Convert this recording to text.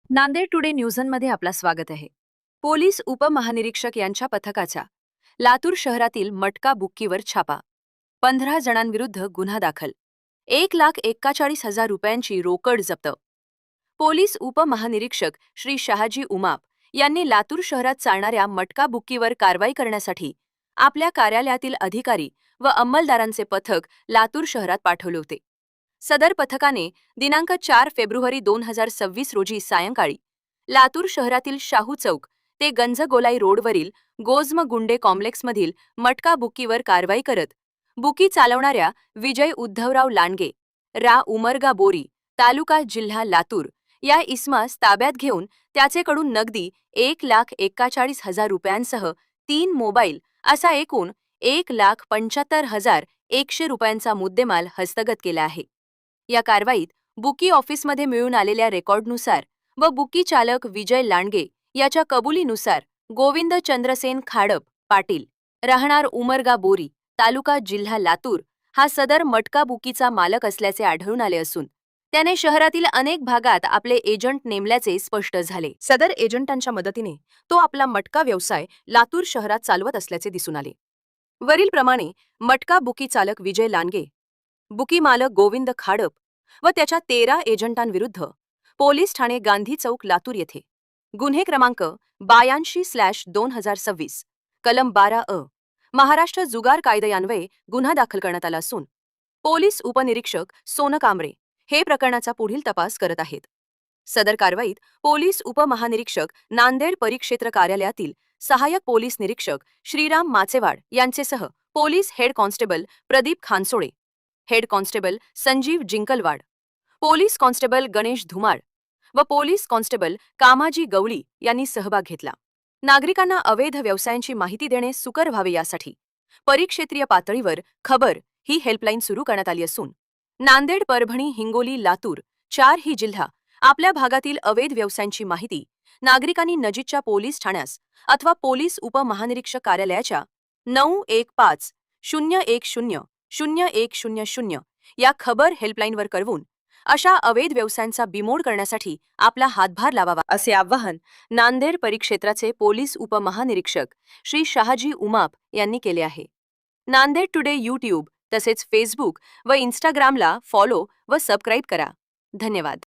Nanded today न्यूजमध्ये आपलं स्वागत आहे. पोलीस उपमहानिरीक्षक यांच्या पथकाचा लातूर शहरातील मटका बुक्कीवर छापा. 15 जणांविरुद्ध गुन्हा दाखल. 1,41,000 रुपयांची रोकड जप्त. पोलीस उपमहानिरीक्षक श्री शहाजी उमाप यांनी लातूर शहरात चालणाऱ्या मटका बुक्कीवर कारवाई करण्यासाठी आपल्या कार्यालयातील अधिकारी व अंमलदारांचे पथक लातूर शहरात पाठवले होते. सदर पथकाने दिनांक 4 फेब्रुवारी 2026 रोजी सायंकाळी लातूर शहरातील शाहू चौक ते गंजगोलाई रोडवरील गोज्म गुंडे कॉम्प्लेक्समधील मटका बुकीवर कारवाई करत बुकी चालवणाऱ्या विजय उद्धवराव लांडगे, रा उमरगा बोरी, तालुका जिल्हा लातूर या इसमास ताब्यात घेऊन त्याचेकडून नगदी 1,41,000 रुपयांसह 3 मोबाईल असा एकूण 1,75,100 रुपयांचा मुद्देमाल हस्तगत केला आहे. या कारवाईत बुकी ऑफिसमध्ये मिळून आलेल्या रेकॉर्डनुसार व बुकी चालक विजय लांडगे याच्या कबुलीनुसार गोविंद चंद्रसेन खाडप पाटील, राहणार उमरगा बोरी, तालुका जिल्हा लातूर हा सदर मटका बुकीचा मालक असल्याचे आढळून आले असून त्याने शहरातील अनेक भागात आपले एजंट नेमल्याचे स्पष्ट झाले. सदर एजंटांच्या मदतीने तो आपला मटका व्यवसाय लातूर शहरात चालवत असल्याचे दिसून आले. वरील प्रमाणे मटका बुकी चालक विजय लांडगे, बुकी मालक गोविंद खाडप व त्याच्या 13 एजंटांविरुद्ध पोलीस ठाणे गांधी चौक लातूर येथे गुन्हे क्रमांक 82/2026 कलम 12 महाराष्ट्र जुगार कायद्यान्वये गुन्हा दाखल करण्यात आला असून पोलीस उपनिरीक्षक सोन कांबळे हे प्रकरणाचा पुढील तपास करत आहेत. सदर कारवाईत पोलीस उपमहानिरीक्षक नांदेड परिक्षेत्र कार्यालयातील सहाय्यक पोलीस निरीक्षक श्रीराम माचेवाड यांचेसह police head constable Pradeep Khansole, head constable Sanjeev Jinkalwad, police constable Ganesh Dhumal व पोलीस कॉन्स्टेबल कामाजी गवळी यांनी सहभाग घेतला. नागरिकांना अवैध व्यवसायांची माहिती देणे सुकर व्हावे यासाठी परिक्षेत्रीय पातळीवर खबर ही हेल्पलाईन सुरू करण्यात आली असून नांदेड, परभणी, हिंगोली, लातूर 4 ही जिल्हा आपल्या भागातील अवैध व्यवसायांची माहिती नागरिकांनी नजीकच्या पोलीस ठाण्यास अथवा पोलीस उपमहानिरीक्षक कार्यालयाच्या 9150100100 या खबर हेल्पलाईनवर कळवून अशा अवैध व्यवसायांचा बिमोड करण्यासाठी आपला हातभार लावावा असे आवाहन नांदेड परिक्षेत्राचे पोलीस उपमहानिरीक्षक श्री शहाजी उमाप यांनी केले आहे. नांदेड टुडे यूट्यूब तसेच फेसबुक व इंस्टाग्रामला फॉलो व सबस्क्राईब करा. धन्यवाद.